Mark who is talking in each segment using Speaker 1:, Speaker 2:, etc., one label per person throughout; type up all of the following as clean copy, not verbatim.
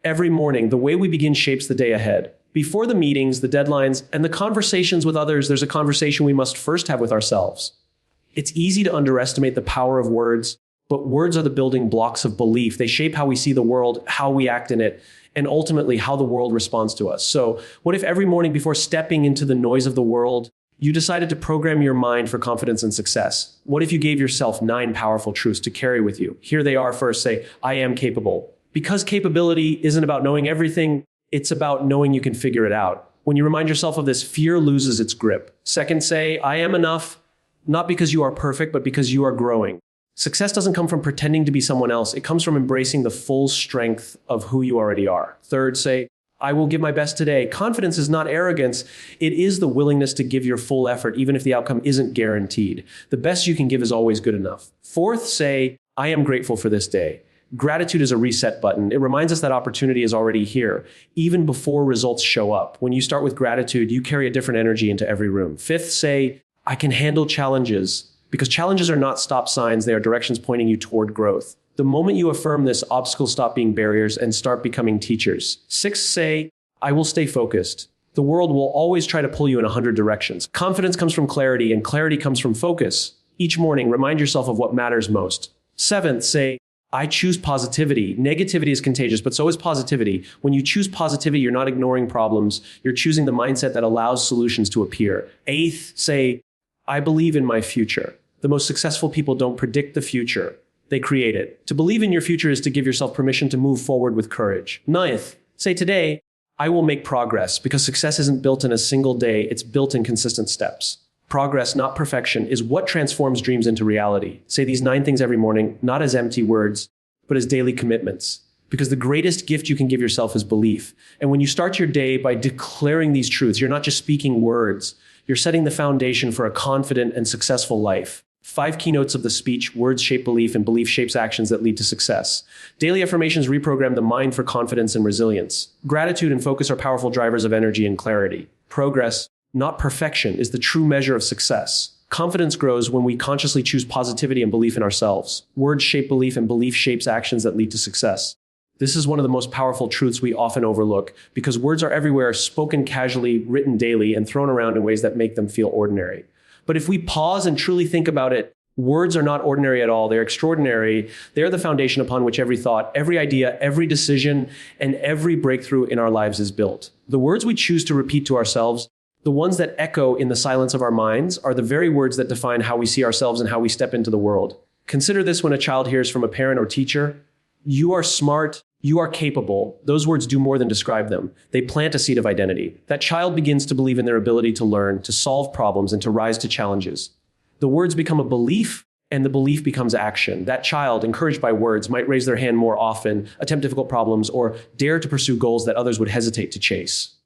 Speaker 1: Every morning, the way we begin shapes the day ahead. Before the meetings, the deadlines, and the conversations with others, there's a conversation we must first have with ourselves. It's easy to underestimate the power of words, but words are the building blocks of belief. They shape how we see the world, how we act in it, and ultimately how the world responds to us. So, what if every morning before stepping into the noise of the world, you decided to program your mind for confidence and success? What if you gave yourself 9 powerful truths to carry with you? Here they are. First, say, I am capable. Because capability isn't about knowing everything, it's about knowing you can figure it out. When you remind yourself of this, fear loses its grip. Second, say, I am enough, not because you are perfect, but because you are growing. Success doesn't come from pretending to be someone else. It comes from embracing the full strength of who you already are. Third, say, I will give my best today. Confidence is not arrogance. It is the willingness to give your full effort, even if the outcome isn't guaranteed. The best you can give is always good enough. Fourth, say, I am grateful for this day. Gratitude is a reset button. It reminds us that opportunity is already here, even before results show up. When you start with gratitude, you carry a different energy into every room. Fifth, say, I can handle challenges. Because challenges are not stop signs, they are directions pointing you toward growth. The moment you affirm this, obstacles stop being barriers and start becoming teachers. Sixth, say, I will stay focused. The world will always try to pull you in 100 directions. Confidence comes from clarity, and clarity comes from focus. Each morning, remind yourself of what matters most. Seventh, say, I choose positivity. Negativity is contagious, but so is positivity. When you choose positivity, you're not ignoring problems. You're choosing the mindset that allows solutions to appear. Eighth, say, I believe in my future. The most successful people don't predict the future. They create it. To believe in your future is to give yourself permission to move forward with courage. Ninth, say today, I will make progress, because success isn't built in a single day. It's built in consistent steps. Progress, not perfection, is what transforms dreams into reality. Say these 9 things every morning, not as empty words, but as daily commitments. Because the greatest gift you can give yourself is belief. And when you start your day by declaring these truths, you're not just speaking words. You're setting the foundation for a confident and successful life. 5 keynotes of the speech: words shape belief, and belief shapes actions that lead to success. Daily affirmations reprogram the mind for confidence and resilience. Gratitude and focus are powerful drivers of energy and clarity. Progress, not perfection, is the true measure of success. Confidence grows when we consciously choose positivity and belief in ourselves. Words shape belief, and belief shapes actions that lead to success. This is one of the most powerful truths we often overlook, because words are everywhere, spoken casually, written daily, and thrown around in ways that make them feel ordinary. But if we pause and truly think about it, words are not ordinary at all. They're extraordinary. They're the foundation upon which every thought, every idea, every decision, and every breakthrough in our lives is built. The words we choose to repeat to ourselves, the ones that echo in the silence of our minds, are the very words that define how we see ourselves and how we step into the world. Consider this when a child hears from a parent or teacher, you are smart, you are capable. Those words do more than describe them. They plant a seed of identity. That child begins to believe in their ability to learn, to solve problems, and to rise to challenges. The words become a belief, and the belief becomes action. That child, encouraged by words, might raise their hand more often, attempt difficult problems, or dare to pursue goals that others would hesitate to chase.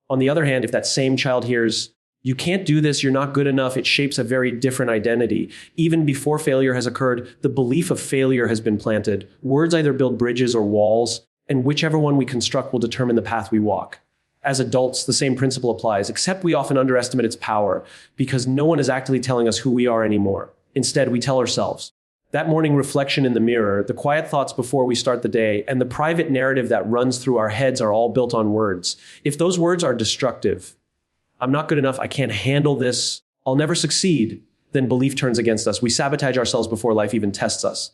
Speaker 1: On the other hand, if that same child hears, you can't do this, you're not good enough, it shapes a very different identity. Even before failure has occurred, the belief of failure has been planted. Words either build bridges or walls, and whichever one we construct will determine the path we walk. As adults, the same principle applies, except we often underestimate its power, because no one is actively telling us who we are anymore. Instead, we tell ourselves. That morning reflection in the mirror, the quiet thoughts before we start the day, and the private narrative that runs through our heads are all built on words. If those words are destructive, I'm not good enough, I can't handle this, I'll never succeed, then belief turns against us. We sabotage ourselves before life even tests us.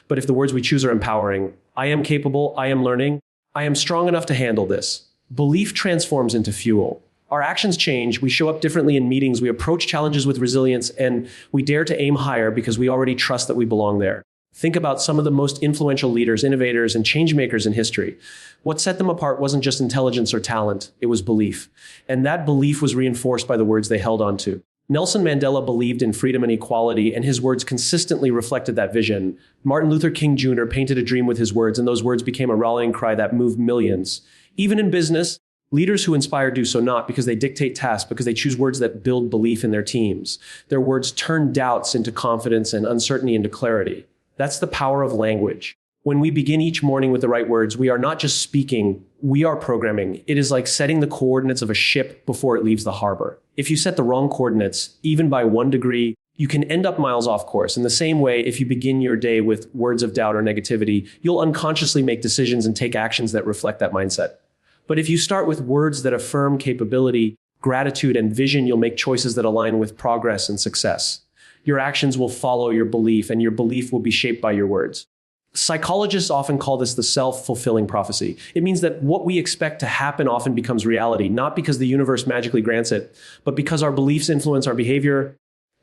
Speaker 1: But if the words we choose are empowering, I am capable, I am learning, I am strong enough to handle this, belief transforms into fuel. Our actions change, we show up differently in meetings, we approach challenges with resilience, and we dare to aim higher because we already trust that we belong there. Think about some of the most influential leaders, innovators, and change makers in history. What set them apart wasn't just intelligence or talent, it was belief. And that belief was reinforced by the words they held on to. Nelson Mandela believed in freedom and equality, and his words consistently reflected that vision. Martin Luther King Jr. painted a dream with his words, and those words became a rallying cry that moved millions. Even in business, leaders who inspire do so not because they dictate tasks, because they choose words that build belief in their teams. Their words turn doubts into confidence and uncertainty into clarity. That's the power of language. When we begin each morning with the right words, we are not just speaking, we are programming. It is like setting the coordinates of a ship before it leaves the harbor. If you set the wrong coordinates, even by 1 degree, you can end up miles off course. In the same way, if you begin your day with words of doubt or negativity, you'll unconsciously make decisions and take actions that reflect that mindset. But if you start with words that affirm capability, gratitude, and vision, you'll make choices that align with progress and success. Your actions will follow your belief, and your belief will be shaped by your words. Psychologists often call this the self-fulfilling prophecy. It means that what we expect to happen often becomes reality, not because the universe magically grants it, but because our beliefs influence our behavior,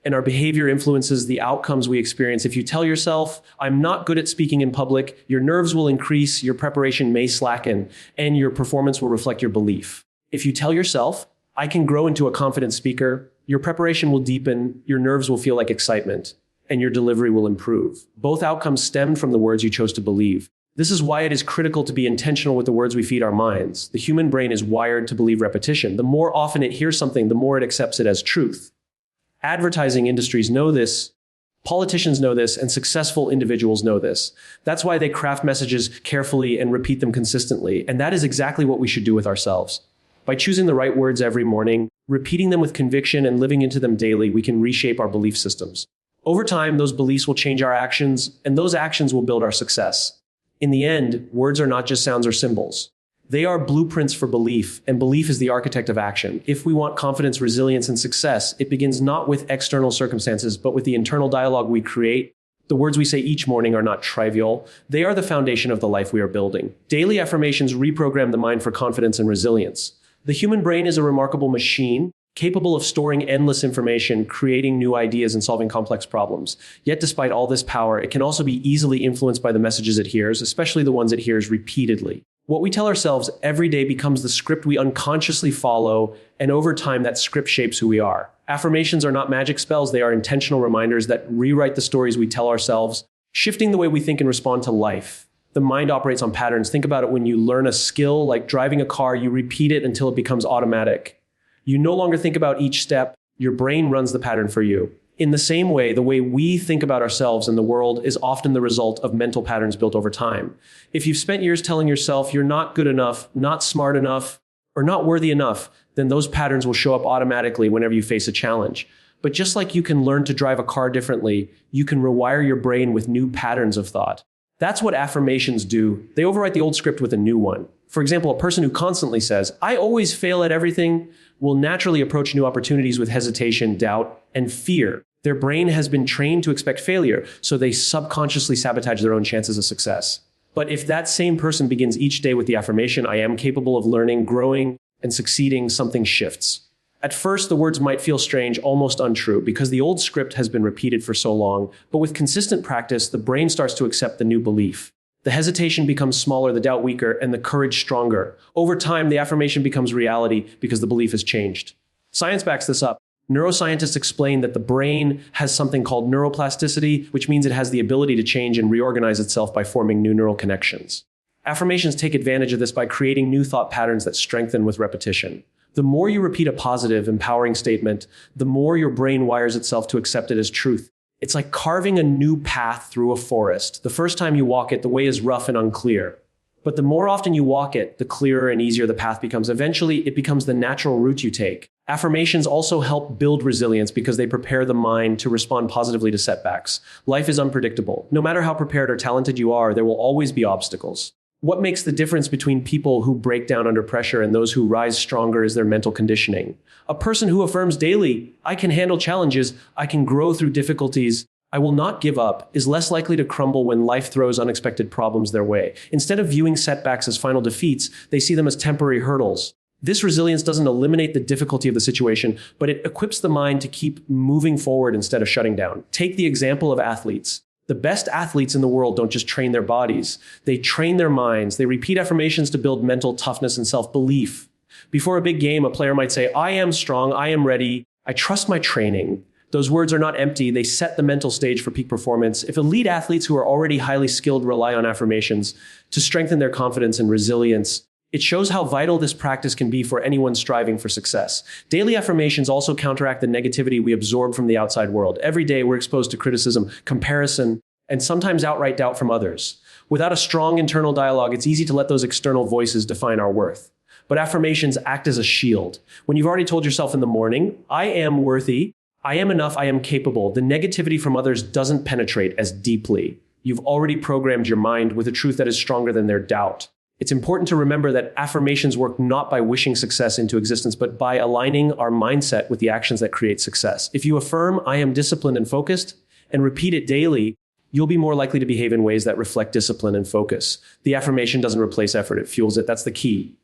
Speaker 1: and our behavior influences the outcomes we experience. If you tell yourself, I'm not good at speaking in public, your nerves will increase, your preparation may slacken, and your performance will reflect your belief. If you tell yourself, I can grow into a confident speaker, your preparation will deepen, your nerves will feel like excitement, and your delivery will improve. Both outcomes stem from the words you chose to believe. This is why it is critical to be intentional with the words we feed our minds. The human brain is wired to believe repetition. The more often it hears something, the more it accepts it as truth. Advertising industries know this, politicians know this, and successful individuals know this. That's why they craft messages carefully and repeat them consistently. And that is exactly what we should do with ourselves. By choosing the right words every morning, repeating them with conviction, and living into them daily, we can reshape our belief systems. Over time, those beliefs will change our actions, and those actions will build our success. In the end, words are not just sounds or symbols. They are blueprints for belief, and belief is the architect of action. If we want confidence, resilience, and success, it begins not with external circumstances, but with the internal dialogue we create. The words we say each morning are not trivial. They are the foundation of the life we are building. Daily affirmations reprogram the mind for confidence and resilience. The human brain is a remarkable machine, capable of storing endless information, creating new ideas, and solving complex problems. Yet despite all this power, it can also be easily influenced by the messages it hears, especially the ones it hears repeatedly. What we tell ourselves every day becomes the script we unconsciously follow, and over time, that script shapes who we are. Affirmations are not magic spells, they are intentional reminders that rewrite the stories we tell ourselves, shifting the way we think and respond to life. The mind operates on patterns. Think about it when you learn a skill, like driving a car, you repeat it until it becomes automatic. You no longer think about each step, your brain runs the pattern for you. In the same way, the way we think about ourselves and the world is often the result of mental patterns built over time. If you've spent years telling yourself you're not good enough, not smart enough, or not worthy enough, then those patterns will show up automatically whenever you face a challenge. But just like you can learn to drive a car differently, you can rewire your brain with new patterns of thought. That's what affirmations do. They overwrite the old script with a new one. For example, a person who constantly says, I always fail at everything, will naturally approach new opportunities with hesitation, doubt, and fear. Their brain has been trained to expect failure, so they subconsciously sabotage their own chances of success. But if that same person begins each day with the affirmation, I am capable of learning, growing, and succeeding, something shifts. At first, the words might feel strange, almost untrue, because the old script has been repeated for so long, but with consistent practice, the brain starts to accept the new belief. The hesitation becomes smaller, the doubt weaker, and the courage stronger. Over time, the affirmation becomes reality because the belief has changed. Science backs this up. Neuroscientists explain that the brain has something called neuroplasticity, which means it has the ability to change and reorganize itself by forming new neural connections. Affirmations take advantage of this by creating new thought patterns that strengthen with repetition. The more you repeat a positive, empowering statement, the more your brain wires itself to accept it as truth. It's like carving a new path through a forest. The first time you walk it, the way is rough and unclear. But the more often you walk it, the clearer and easier the path becomes. Eventually, it becomes the natural route you take. Affirmations also help build resilience because they prepare the mind to respond positively to setbacks. Life is unpredictable. No matter how prepared or talented you are, there will always be obstacles. What makes the difference between people who break down under pressure and those who rise stronger is their mental conditioning. A person who affirms daily, I can handle challenges, I can grow through difficulties, I will not give up, is less likely to crumble when life throws unexpected problems their way. Instead of viewing setbacks as final defeats, they see them as temporary hurdles. This resilience doesn't eliminate the difficulty of the situation, but it equips the mind to keep moving forward instead of shutting down. Take the example of athletes. The best athletes in the world don't just train their bodies. They train their minds. They repeat affirmations to build mental toughness and self-belief. Before a big game, a player might say, I am strong, I am ready, I trust my training. Those words are not empty. They set the mental stage for peak performance. If elite athletes who are already highly skilled rely on affirmations to strengthen their confidence and resilience, it shows how vital this practice can be for anyone striving for success. Daily affirmations also counteract the negativity we absorb from the outside world. Every day, we're exposed to criticism, comparison, and sometimes outright doubt from others. Without a strong internal dialogue, it's easy to let those external voices define our worth. But affirmations act as a shield. When you've already told yourself in the morning, I am worthy, I am enough, I am capable. The negativity from others doesn't penetrate as deeply. You've already programmed your mind with a truth that is stronger than their doubt. It's important to remember that affirmations work not by wishing success into existence, but by aligning our mindset with the actions that create success. If you affirm, I am disciplined and focused, and repeat it daily, you'll be more likely to behave in ways that reflect discipline and focus. The affirmation doesn't replace effort, it fuels it. That's the key.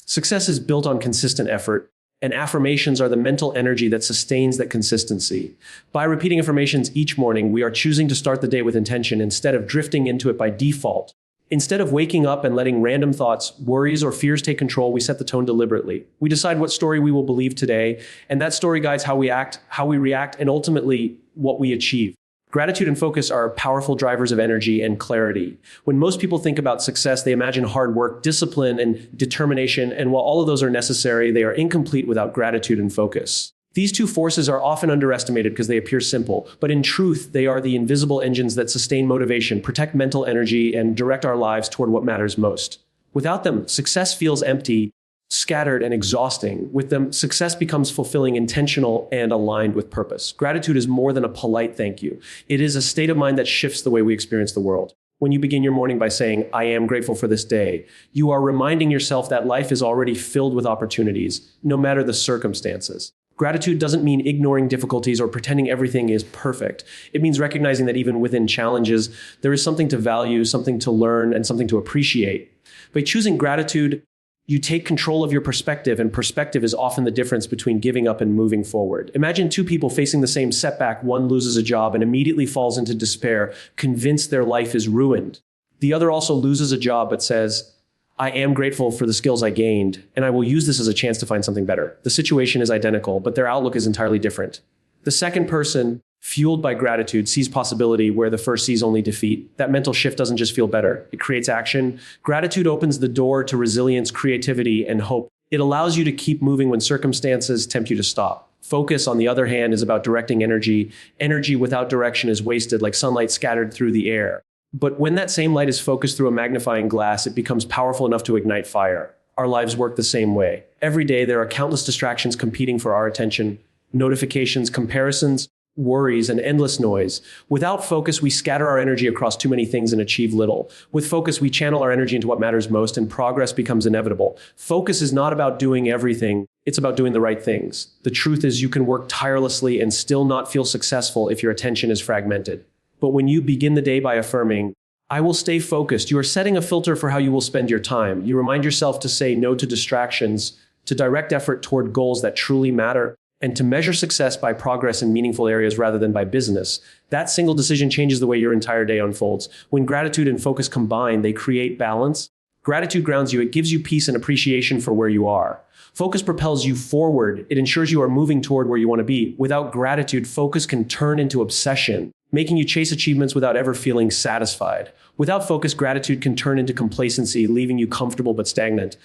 Speaker 1: Success is built on consistent effort, and affirmations are the mental energy that sustains that consistency. By repeating affirmations each morning, we are choosing to start the day with intention instead of drifting into it by default. Instead of waking up and letting random thoughts, worries, or fears take control, we set the tone deliberately. We decide what story we will believe today, and that story guides how we act, how we react, and ultimately what we achieve. Gratitude and focus are powerful drivers of energy and clarity. When most people think about success, they imagine hard work, discipline, and determination, and while all of those are necessary, they are incomplete without gratitude and focus. These two forces are often underestimated because they appear simple, but in truth, they are the invisible engines that sustain motivation, protect mental energy, and direct our lives toward what matters most. Without them, success feels empty, scattered, and exhausting. With them, success becomes fulfilling, intentional, and aligned with purpose. Gratitude is more than a polite thank you. It is a state of mind that shifts the way we experience the world. When you begin your morning by saying, I am grateful for this day, you are reminding yourself that life is already filled with opportunities, no matter the circumstances. Gratitude doesn't mean ignoring difficulties or pretending everything is perfect. It means recognizing that even within challenges, there is something to value, something to learn, and something to appreciate. By choosing gratitude, you take control of your perspective, and perspective is often the difference between giving up and moving forward. Imagine two people facing the same setback. One loses a job and immediately falls into despair, convinced their life is ruined. The other also loses a job but says, I am grateful for the skills I gained, and I will use this as a chance to find something better. The situation is identical, but their outlook is entirely different. The second person, fueled by gratitude, sees possibility where the first sees only defeat. That mental shift doesn't just feel better, it creates action. Gratitude opens the door to resilience, creativity, and hope. It allows you to keep moving when circumstances tempt you to stop. Focus, on the other hand, is about directing energy. Energy without direction is wasted, like sunlight scattered through the air. But when that same light is focused through a magnifying glass, it becomes powerful enough to ignite fire. Our lives work the same way. Every day, there are countless distractions competing for our attention: notifications, comparisons, worries, and endless noise. Without focus, we scatter our energy across too many things and achieve little. With focus, we channel our energy into what matters most, and progress becomes inevitable. Focus is not about doing everything. It's about doing the right things. The truth is, you can work tirelessly and still not feel successful if your attention is fragmented. But when you begin the day by affirming, I will stay focused, you are setting a filter for how you will spend your time. You remind yourself to say no to distractions, to direct effort toward goals that truly matter, and to measure success by progress in meaningful areas rather than by business. That single decision changes the way your entire day unfolds. When gratitude and focus combine, they create balance. Gratitude grounds you. It gives you peace and appreciation for where you are. Focus propels you forward. It ensures you are moving toward where you want to be. Without gratitude, focus can turn into obsession, making you chase achievements without ever feeling satisfied. Without focus, gratitude can turn into complacency, leaving you comfortable but stagnant.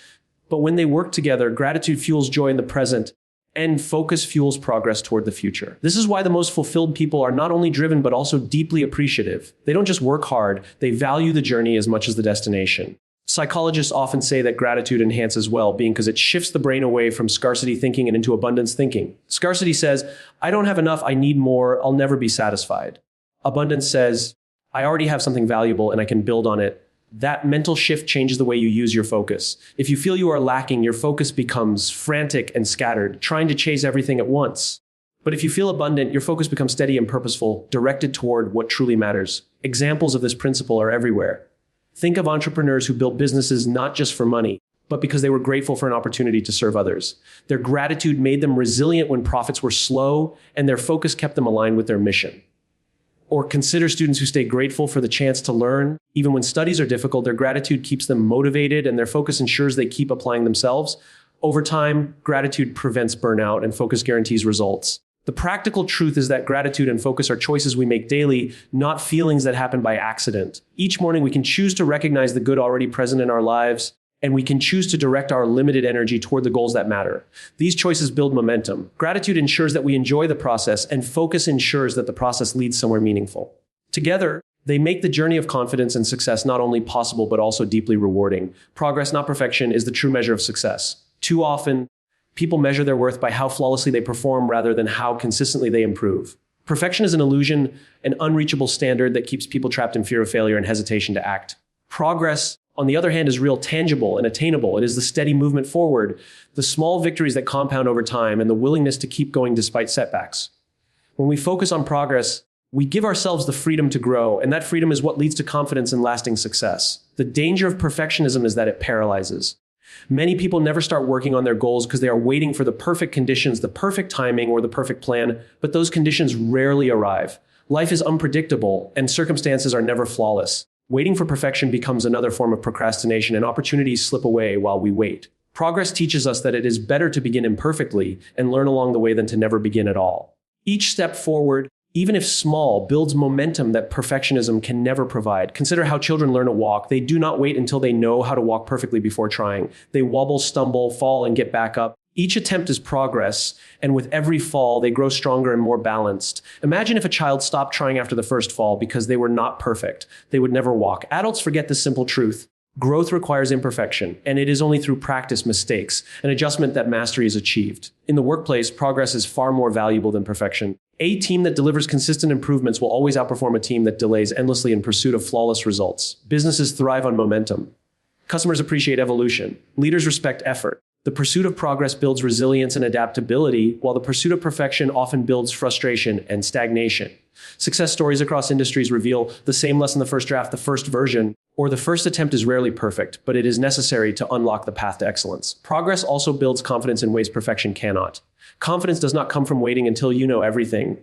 Speaker 1: But when they work together, gratitude fuels joy in the present, and focus fuels progress toward the future. This is why the most fulfilled people are not only driven, but also deeply appreciative. They don't just work hard, they value the journey as much as the destination. Psychologists often say that gratitude enhances well-being because it shifts the brain away from scarcity thinking and into abundance thinking. Scarcity says, I don't have enough, I need more, I'll never be satisfied. Abundance says, I already have something valuable and I can build on it. That mental shift changes the way you use your focus. If you feel you are lacking, your focus becomes frantic and scattered, trying to chase everything at once. But if you feel abundant, your focus becomes steady and purposeful, directed toward what truly matters. Examples of this principle are everywhere. Think of entrepreneurs who built businesses not just for money, but because they were grateful for an opportunity to serve others. Their gratitude made them resilient when profits were slow, and their focus kept them aligned with their mission. Or consider students who stay grateful for the chance to learn. Even when studies are difficult, their gratitude keeps them motivated and their focus ensures they keep applying themselves. Over time, gratitude prevents burnout and focus guarantees results. The practical truth is that gratitude and focus are choices we make daily, not feelings that happen by accident. Each morning, we can choose to recognize the good already present in our lives, and we can choose to direct our limited energy toward the goals that matter. These choices build momentum. Gratitude ensures that we enjoy the process, and focus ensures that the process leads somewhere meaningful. Together, they make the journey of confidence and success not only possible, but also deeply rewarding. Progress, not perfection, is the true measure of success. Too often, People measure their worth by how flawlessly they perform rather than how consistently they improve. Perfection is an illusion, an unreachable standard that keeps people trapped in fear of failure and hesitation to act. Progress, on the other hand, is real, tangible, and attainable. It is the steady movement forward, the small victories that compound over time, and the willingness to keep going despite setbacks. When we focus on progress, we give ourselves the freedom to grow, and that freedom is what leads to confidence and lasting success. The danger of perfectionism is that it paralyzes. Many people never start working on their goals because they are waiting for the perfect conditions, the perfect timing, or the perfect plan, but those conditions rarely arrive. Life is unpredictable, and circumstances are never flawless. Waiting for perfection becomes another form of procrastination, and opportunities slip away while we wait. Progress teaches us that it is better to begin imperfectly and learn along the way than to never begin at all. Each step forward, even if small, builds momentum that perfectionism can never provide. Consider how children learn to walk. They do not wait until they know how to walk perfectly before trying. They wobble, stumble, fall, and get back up. Each attempt is progress, and with every fall, they grow stronger and more balanced. Imagine if a child stopped trying after the first fall because they were not perfect. They would never walk. Adults forget this simple truth. Growth requires imperfection, and it is only through practice, mistakes, and adjustment that mastery is achieved. In the workplace, progress is far more valuable than perfection. A team that delivers consistent improvements will always outperform a team that delays endlessly in pursuit of flawless results. Businesses thrive on momentum. Customers appreciate evolution. Leaders respect effort. The pursuit of progress builds resilience and adaptability, while the pursuit of perfection often builds frustration and stagnation. Success stories across industries reveal the same lesson: the first draft, the first version, or the first attempt is rarely perfect, but it is necessary to unlock the path to excellence. Progress also builds confidence in ways perfection cannot. Confidence does not come from waiting until you know everything.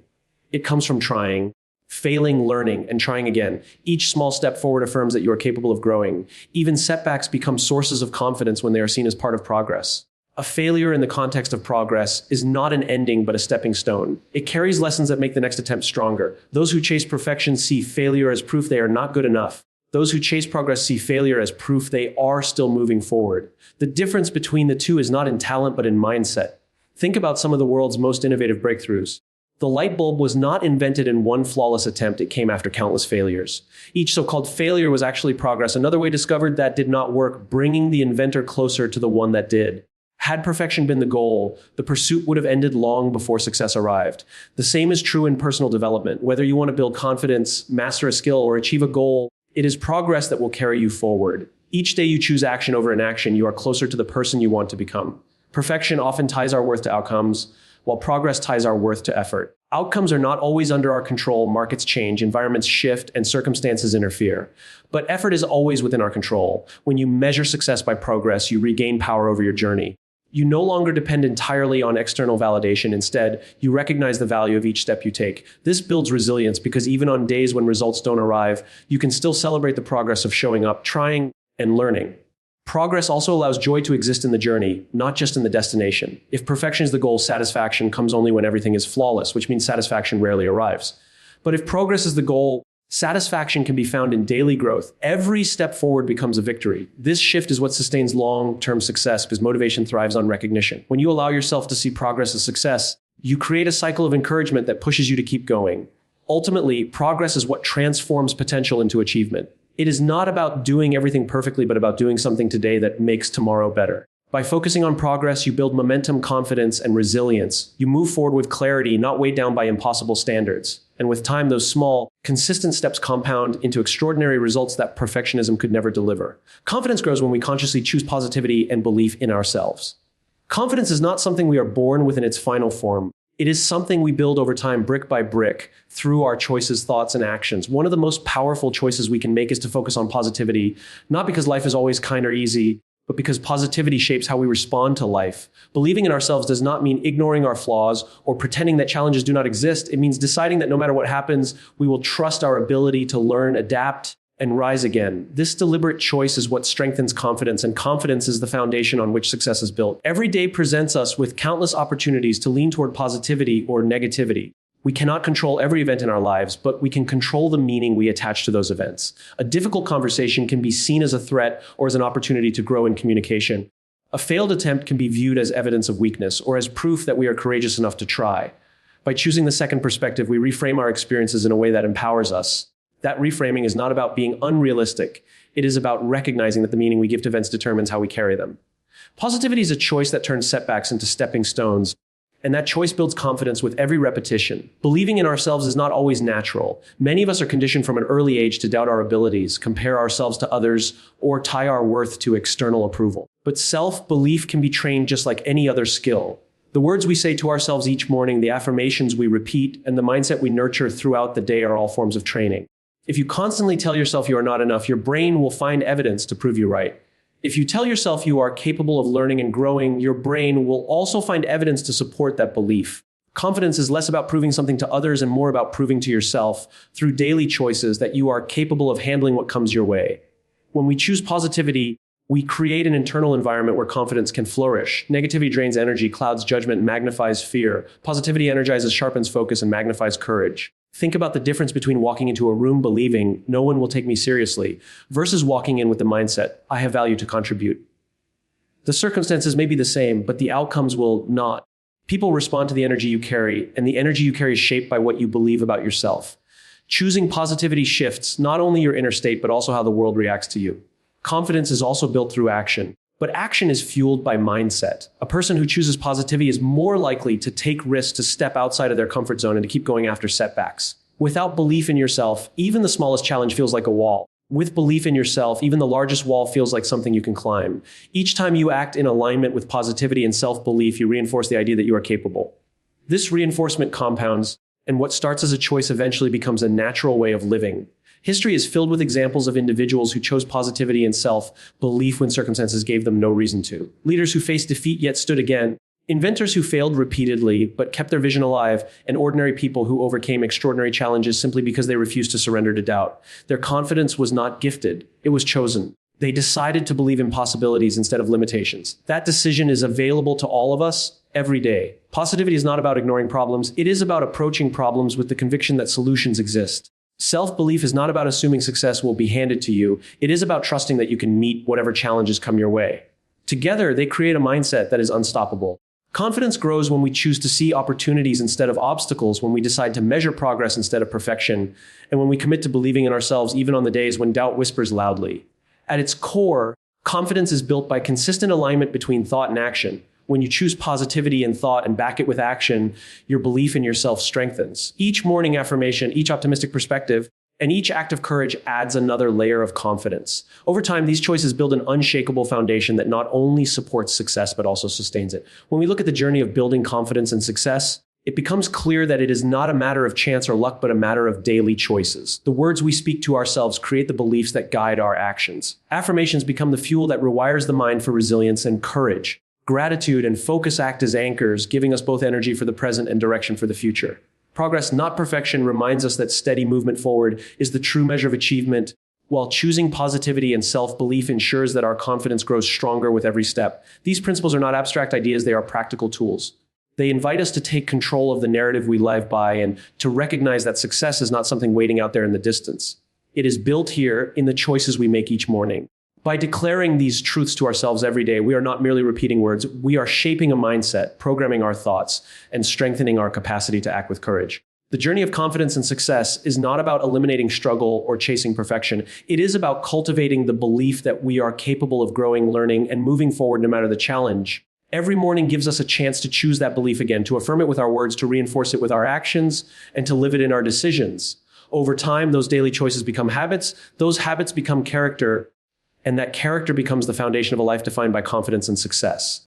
Speaker 1: It comes from trying, failing, learning, and trying again. Each small step forward affirms that you are capable of growing. Even setbacks become sources of confidence when they are seen as part of progress. A failure in the context of progress is not an ending, but a stepping stone. It carries lessons that make the next attempt stronger. Those who chase perfection see failure as proof they are not good enough. Those who chase progress see failure as proof they are still moving forward. The difference between the two is not in talent, but in mindset. Think about some of the world's most innovative breakthroughs. The light bulb was not invented in one flawless attempt. It came after countless failures. Each so-called failure was actually progress. Another way discovered that did not work, bringing the inventor closer to the one that did. Had perfection been the goal, the pursuit would have ended long before success arrived. The same is true in personal development. Whether you want to build confidence, master a skill, or achieve a goal, it is progress that will carry you forward. Each day you choose action over inaction, you are closer to the person you want to become. Perfection often ties our worth to outcomes, while progress ties our worth to effort. Outcomes are not always under our control. Markets change, environments shift, and circumstances interfere. But effort is always within our control. When you measure success by progress, you regain power over your journey. You no longer depend entirely on external validation. Instead, you recognize the value of each step you take. This builds resilience because even on days when results don't arrive, you can still celebrate the progress of showing up, trying, and learning. Progress also allows joy to exist in the journey, not just in the destination. If perfection is the goal, satisfaction comes only when everything is flawless, which means satisfaction rarely arrives. But if progress is the goal, satisfaction can be found in daily growth. Every step forward becomes a victory. This shift is what sustains long-term success because motivation thrives on recognition. When you allow yourself to see progress as success, you create a cycle of encouragement that pushes you to keep going. Ultimately, progress is what transforms potential into achievement. It is not about doing everything perfectly, but about doing something today that makes tomorrow better. By focusing on progress, you build momentum, confidence, and resilience. You move forward with clarity, not weighed down by impossible standards. And with time, those small, consistent steps compound into extraordinary results that perfectionism could never deliver. Confidence grows when we consciously choose positivity and belief in ourselves. Confidence is not something we are born with in its final form. It is something we build over time, brick by brick, through our choices, thoughts, and actions. One of the most powerful choices we can make is to focus on positivity, not because life is always kind or easy, but because positivity shapes how we respond to life. Believing in ourselves does not mean ignoring our flaws or pretending that challenges do not exist. It means deciding that no matter what happens, we will trust our ability to learn, adapt, and rise again. This deliberate choice is what strengthens confidence, and confidence is the foundation on which success is built. Every day presents us with countless opportunities to lean toward positivity or negativity. We cannot control every event in our lives, but we can control the meaning we attach to those events. A difficult conversation can be seen as a threat or as an opportunity to grow in communication. A failed attempt can be viewed as evidence of weakness or as proof that we are courageous enough to try. By choosing the second perspective, we reframe our experiences in a way that empowers us. That reframing is not about being unrealistic. It is about recognizing that the meaning we give to events determines how we carry them. Positivity is a choice that turns setbacks into stepping stones, and that choice builds confidence with every repetition. Believing in ourselves is not always natural. Many of us are conditioned from an early age to doubt our abilities, compare ourselves to others, or tie our worth to external approval. But self-belief can be trained just like any other skill. The words we say to ourselves each morning, the affirmations we repeat, and the mindset we nurture throughout the day are all forms of training. If you constantly tell yourself you are not enough, your brain will find evidence to prove you right. If you tell yourself you are capable of learning and growing, your brain will also find evidence to support that belief. Confidence is less about proving something to others and more about proving to yourself through daily choices that you are capable of handling what comes your way. When we choose positivity, we create an internal environment where confidence can flourish. Negativity drains energy, clouds judgment, magnifies fear. Positivity energizes, sharpens focus, and magnifies courage. Think about the difference between walking into a room believing no one will take me seriously versus walking in with the mindset, I have value to contribute. The circumstances may be the same, but the outcomes will not. People respond to the energy you carry, and the energy you carry is shaped by what you believe about yourself. Choosing positivity shifts not only your inner state, but also how the world reacts to you. Confidence is also built through action, but action is fueled by mindset. A person who chooses positivity is more likely to take risks, to step outside of their comfort zone, and to keep going after setbacks. Without belief in yourself, even the smallest challenge feels like a wall. With belief in yourself, even the largest wall feels like something you can climb. Each time you act in alignment with positivity and self-belief, you reinforce the idea that you are capable. This reinforcement compounds, and what starts as a choice eventually becomes a natural way of living. History is filled with examples of individuals who chose positivity and self-belief when circumstances gave them no reason to. Leaders who faced defeat yet stood again. Inventors who failed repeatedly but kept their vision alive, and ordinary people who overcame extraordinary challenges simply because they refused to surrender to doubt. Their confidence was not gifted, it was chosen. They decided to believe in possibilities instead of limitations. That decision is available to all of us every day. Positivity is not about ignoring problems, it is about approaching problems with the conviction that solutions exist. Self-belief is not about assuming success will be handed to you. It is about trusting that you can meet whatever challenges come your way. Together, they create a mindset that is unstoppable. Confidence grows when we choose to see opportunities instead of obstacles, when we decide to measure progress instead of perfection, and when we commit to believing in ourselves even on the days when doubt whispers loudly. At its core, confidence is built by consistent alignment between thought and action. When you choose positivity in thought and back it with action, your belief in yourself strengthens. Each morning affirmation, each optimistic perspective, and each act of courage adds another layer of confidence. Over time, these choices build an unshakable foundation that not only supports success, but also sustains it. When we look at the journey of building confidence and success, it becomes clear that it is not a matter of chance or luck, but a matter of daily choices. The words we speak to ourselves create the beliefs that guide our actions. Affirmations become the fuel that rewires the mind for resilience and courage. Gratitude and focus act as anchors, giving us both energy for the present and direction for the future. Progress, not perfection, reminds us that steady movement forward is the true measure of achievement, while choosing positivity and self-belief ensures that our confidence grows stronger with every step. These principles are not abstract ideas, they are practical tools. They invite us to take control of the narrative we live by and to recognize that success is not something waiting out there in the distance. It is built here in the choices we make each morning. By declaring these truths to ourselves every day, we are not merely repeating words, we are shaping a mindset, programming our thoughts, and strengthening our capacity to act with courage. The journey of confidence and success is not about eliminating struggle or chasing perfection. It is about cultivating the belief that we are capable of growing, learning, and moving forward no matter the challenge. Every morning gives us a chance to choose that belief again, to affirm it with our words, to reinforce it with our actions, and to live it in our decisions. Over time, those daily choices become habits, those habits become character, and that character becomes the foundation of a life defined by confidence and success.